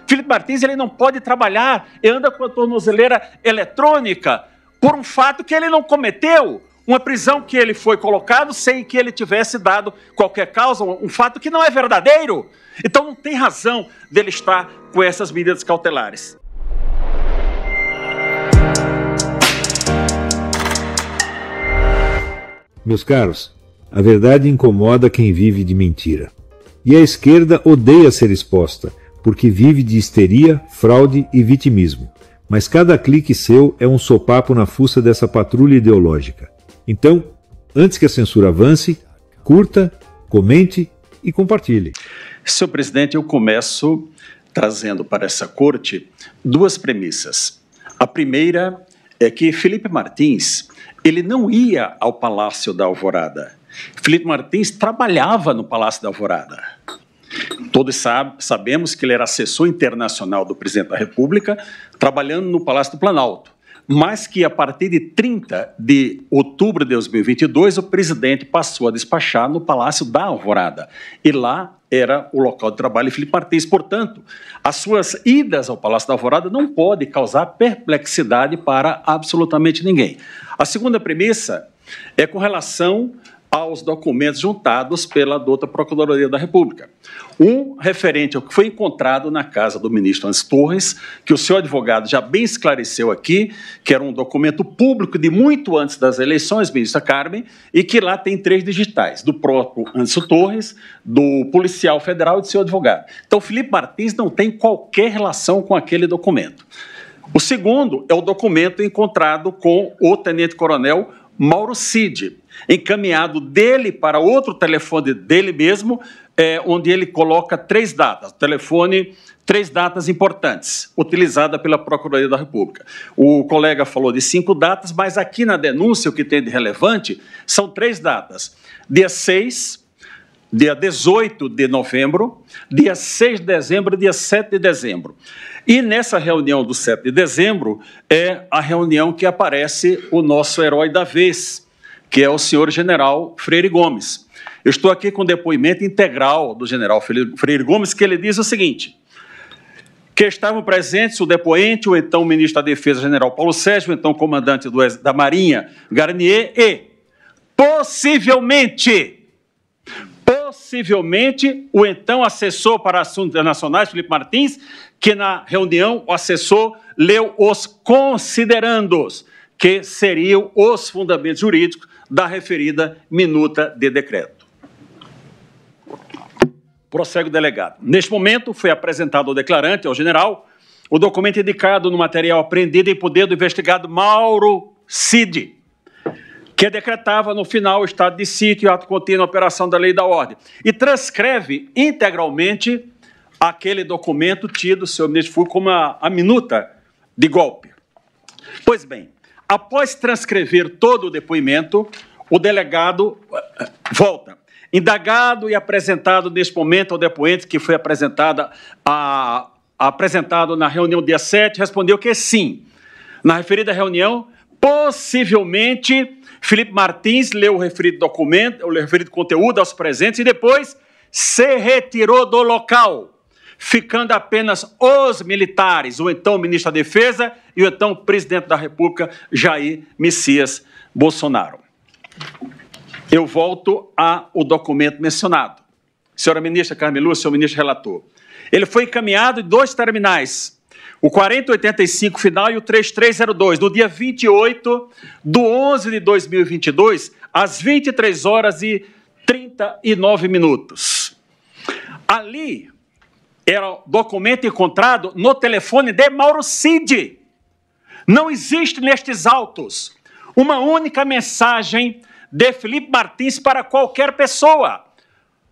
Felipe Martins ele não pode trabalhar e anda com a tornozeleira eletrônica por um fato que ele não cometeu, uma prisão que ele foi colocado sem que ele tivesse dado qualquer causa, um fato que não é verdadeiro. Então não tem razão dele estar com essas medidas cautelares. Meus caros, a verdade incomoda quem vive de mentira. E a esquerda odeia ser exposta, porque vive de histeria, fraude e vitimismo. Mas cada clique seu é um sopapo na fuça dessa patrulha ideológica. Então, antes que a censura avance, curta, comente e compartilhe. Senhor presidente, eu começo trazendo para essa corte duas premissas. A primeira é que Felipe Martins, ele não ia ao Palácio da Alvorada. Felipe Martins trabalhava no Palácio da Alvorada. Todos sabemos que ele era assessor internacional do presidente da República, trabalhando no Palácio do Planalto. Mas que a partir de 30 de outubro de 2022, o presidente passou a despachar no Palácio da Alvorada. E lá era o local de trabalho de Felipe Martins. Portanto, as suas idas ao Palácio da Alvorada não podem causar perplexidade para absolutamente ninguém. A segunda premissa é com relação aos documentos juntados pela douta Procuradoria da República. Um referente ao que foi encontrado na casa do ministro Onyx Torres, que o senhor advogado já bem esclareceu aqui, que era um documento público de muito antes das eleições, ministra Carmen, e que lá tem 3 digitais, do próprio Onyx Torres, do policial federal e do seu advogado. Então, Felipe Martins não tem qualquer relação com aquele documento. O segundo é o documento encontrado com o tenente-coronel Mauro Cid, encaminhado dele para outro telefone dele mesmo, onde ele coloca 3 datas, telefone, 3 datas importantes, utilizada pela Procuradoria da República. O colega falou de 5 datas, mas aqui na denúncia o que tem de relevante são 3 datas, dia 6, dia 18 de novembro, dia 6 de dezembro e dia 7 de dezembro. E nessa reunião do 7 de dezembro é a reunião que aparece o nosso herói da vez, que é o senhor general Freire Gomes. Eu estou aqui com o depoimento integral do general Freire Gomes, que ele diz o seguinte, que estavam presentes o depoente, o então ministro da Defesa, general Paulo Sérgio, o então comandante da Marinha, Garnier, e, possivelmente, o então assessor para assuntos internacionais, Felipe Martins, que na reunião o assessor leu os considerandos, que seriam os fundamentos jurídicos da referida minuta de decreto. Prossegue o delegado. Neste momento, foi apresentado ao declarante, ao general, o documento indicado no material apreendido em poder do investigado Mauro Cid, que decretava no final o estado de sítio e ato contínuo a operação da lei e da ordem, e transcreve integralmente aquele documento tido, senhor ministro Fux, como a minuta de golpe. Pois bem, após transcrever todo o depoimento, o delegado volta. Indagado e apresentado neste momento ao depoente, que foi apresentado na reunião dia 7, respondeu que sim. Na referida reunião, possivelmente, Felipe Martins leu o referido documento, o referido conteúdo aos presentes e depois se retirou do local, ficando apenas os militares, o então ministro da Defesa e o então presidente da República, Jair Messias Bolsonaro. Eu volto ao documento mencionado. Senhora ministra Carmen Lúcia, senhor ministro relator. Ele foi encaminhado em 2 terminais, o 4085 final e o 3302, no dia 28 de 11 de 2022, às 23 horas e 39 minutos. Ali era o documento encontrado no telefone de Mauro Cid. Não existe nestes autos uma única mensagem de Felipe Martins para qualquer pessoa.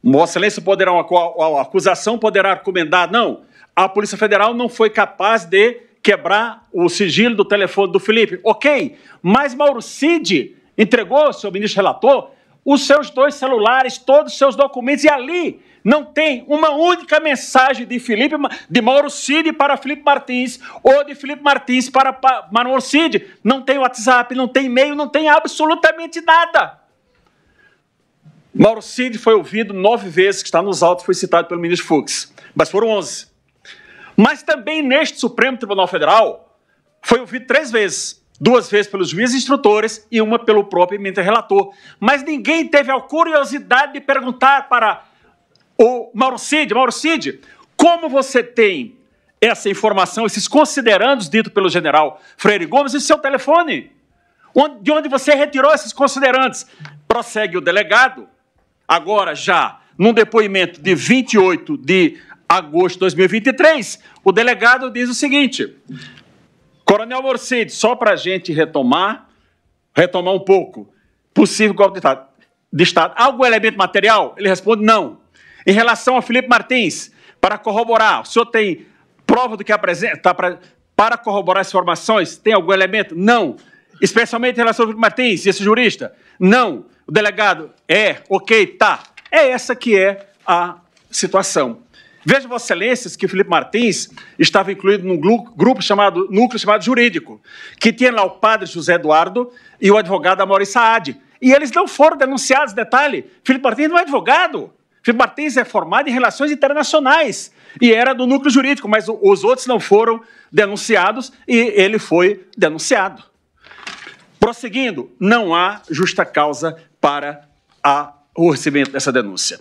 Vossa Excelência poderá, a acusação poderá argumentar, não, a Polícia Federal não foi capaz de quebrar o sigilo do telefone do Felipe. Ok, mas Mauro Cid entregou, senhor ministro relator, os seus 2 celulares, todos os seus documentos, e ali não tem uma única mensagem de Mauro Cid para Felipe Martins, ou de Felipe Martins para Mauro Cid. Não tem WhatsApp, não tem e-mail, não tem absolutamente nada. Mauro Cid foi ouvido 9 vezes, que está nos autos, foi citado pelo ministro Fux, mas foram 11. Mas também neste Supremo Tribunal Federal foi ouvido 3 vezes. 2 vezes pelos juízes instrutores e uma pelo próprio eminente relator. Mas ninguém teve a curiosidade de perguntar para o Mauro Cid, como você tem essa informação, esses considerandos ditos pelo general Freire Gomes em seu telefone? De onde você retirou esses considerandos? Prossegue o delegado, agora já num depoimento de 28 de agosto de 2023, o delegado diz o seguinte: Coronel Mauro Cid, só para a gente retomar um pouco, possível golpe de Estado, algum elemento material? Ele responde não. Em relação a Felipe Martins, para corroborar, o senhor tem prova do que apresenta para corroborar as informações? Tem algum elemento? Não. Especialmente em relação ao Felipe Martins, esse jurista? Não. O delegado, ok, tá. É essa que é a situação. Veja, Vossa Excelências, que Felipe Martins estava incluído num núcleo chamado jurídico, que tinha lá o padre José Eduardo e o advogado Amaury Saad. E eles não foram denunciados, detalhe. Felipe Martins não é advogado. Felipe Martins é formado em relações internacionais e era do núcleo jurídico, mas os outros não foram denunciados e ele foi denunciado. Prosseguindo, não há justa causa para o recebimento dessa denúncia.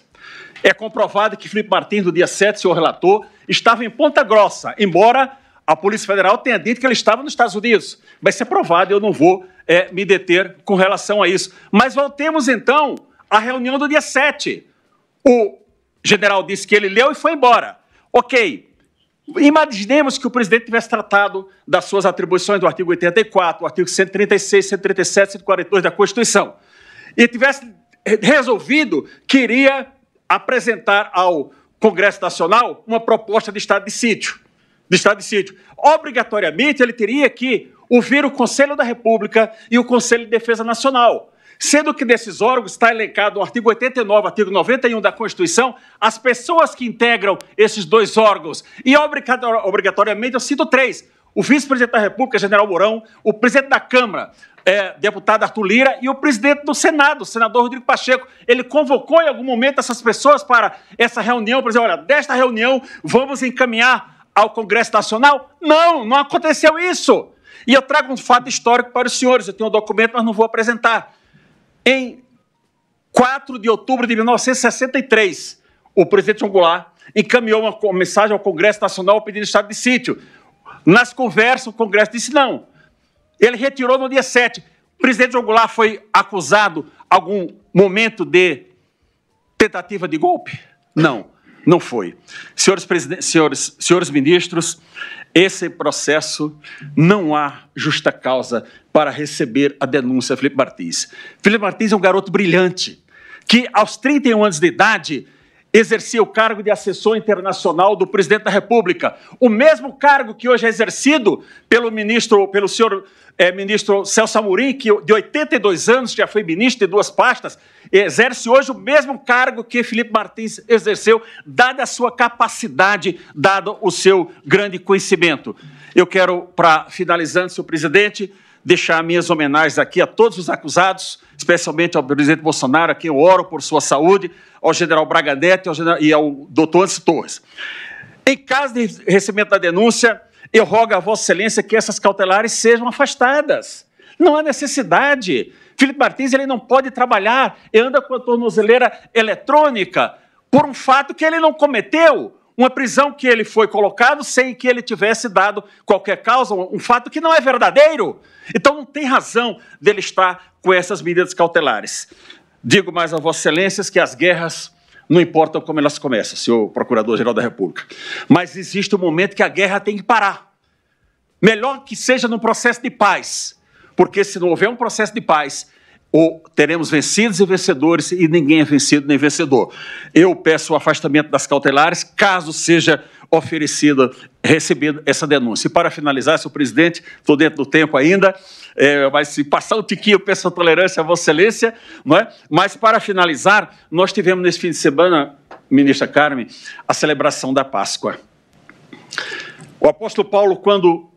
É comprovado que Felipe Martins, no dia 7, senhor relator, estava em Ponta Grossa, embora a Polícia Federal tenha dito que ele estava nos Estados Unidos. Vai ser provado, eu não vou me deter com relação a isso. Mas voltemos, então, à reunião do dia 7. O general disse que ele leu e foi embora. Ok. Imaginemos que o presidente tivesse tratado das suas atribuições do artigo 84, artigo 136, 137, 142 da Constituição, e tivesse resolvido que iria apresentar ao Congresso Nacional uma proposta de estado de sítio. Obrigatoriamente, ele teria que ouvir o Conselho da República e o Conselho de Defesa Nacional, sendo que desses órgãos está elencado no artigo 89, artigo 91 da Constituição, as pessoas que integram esses 2 órgãos. E, obrigatoriamente, eu cito 3. O vice-presidente da República, general Mourão, o presidente da Câmara, deputado Arthur Lira, e o presidente do Senado, o senador Rodrigo Pacheco. Ele convocou em algum momento essas pessoas para essa reunião, para dizer, olha, desta reunião vamos encaminhar ao Congresso Nacional? Não aconteceu isso. E eu trago um fato histórico para os senhores, eu tenho um documento, mas não vou apresentar. Em 4 de outubro de 1963, o presidente João Goulart encaminhou uma mensagem ao Congresso Nacional pedindo estado de sítio. Nas conversas, o Congresso disse não. Ele retirou no dia 7. O presidente João Goulart foi acusado algum momento de tentativa de golpe? Não foi. Senhores ministros, esse processo não há justa causa para receber a denúncia de Felipe Martins. Felipe Martins é um garoto brilhante, que aos 31 anos de idade exercia o cargo de assessor internacional do presidente da República, o mesmo cargo que hoje é exercido pelo senhor ministro Celso Amorim, que de 82 anos já foi ministro de 2 pastas, exerce hoje o mesmo cargo que Felipe Martins exerceu, dada a sua capacidade, dado o seu grande conhecimento. Eu quero, para finalizando, senhor presidente, deixar minhas homenagens aqui a todos os acusados, especialmente ao presidente Bolsonaro, a quem eu oro por sua saúde, ao general Braga Neto e ao doutor Anderson Torres. Em caso de recebimento da denúncia, eu rogo a Vossa Excelência que essas cautelares sejam afastadas. Não há necessidade. Felipe Martins ele não pode trabalhar e anda com a tornozeleira eletrônica por um fato que ele não cometeu, uma prisão que ele foi colocado sem que ele tivesse dado qualquer causa, um fato que não é verdadeiro. Então não tem razão dele estar com essas medidas cautelares. Digo mais a Vossa Excelências que as guerras não importam como elas começam, senhor Procurador-Geral da República. Mas existe um momento que a guerra tem que parar. Melhor que seja num processo de paz, porque se não houver um processo de paz, teremos vencidos e vencedores e ninguém é vencido nem vencedor. Eu peço o afastamento das cautelares, caso seja recebida essa denúncia. E para finalizar, senhor presidente, estou dentro do tempo ainda, mas se passar um tiquinho, eu peço a tolerância a Vossa Excelência, não é? Mas para finalizar, nós tivemos nesse fim de semana, ministra Carmen, a celebração da Páscoa. O apóstolo Paulo, quando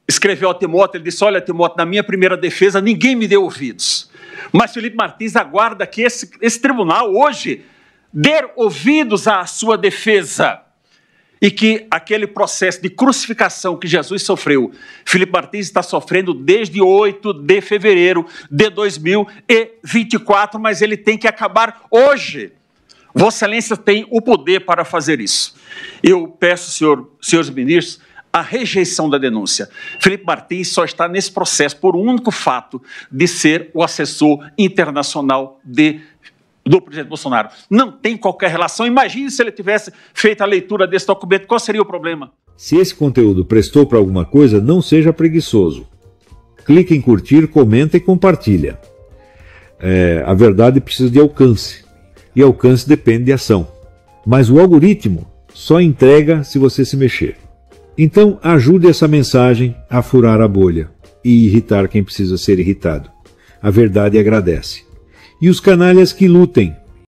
escreveu a Timóteo, ele disse, olha, Timóteo, na minha primeira defesa, ninguém me deu ouvidos. Mas Felipe Martins aguarda que esse tribunal hoje dê ouvidos à sua defesa. e que aquele processo de crucificação que Jesus sofreu, Felipe Martins está sofrendo desde 8 de fevereiro de 2024, mas ele tem que acabar hoje. Vossa Excelência tem o poder para fazer isso. Eu peço, senhores ministros, a rejeição da denúncia. Felipe Martins só está nesse processo por um único fato de ser o assessor internacional do presidente Bolsonaro. Não tem qualquer relação. Imagine se ele tivesse feito a leitura desse documento, qual seria o problema? Se esse conteúdo prestou para alguma coisa, não seja preguiçoso. Clique em curtir, comenta e compartilha. A verdade precisa de alcance. E alcance depende de ação. Mas o algoritmo só entrega se você se mexer. Então ajude essa mensagem a furar a bolha e irritar quem precisa ser irritado. A verdade agradece. E os canalhas que lutem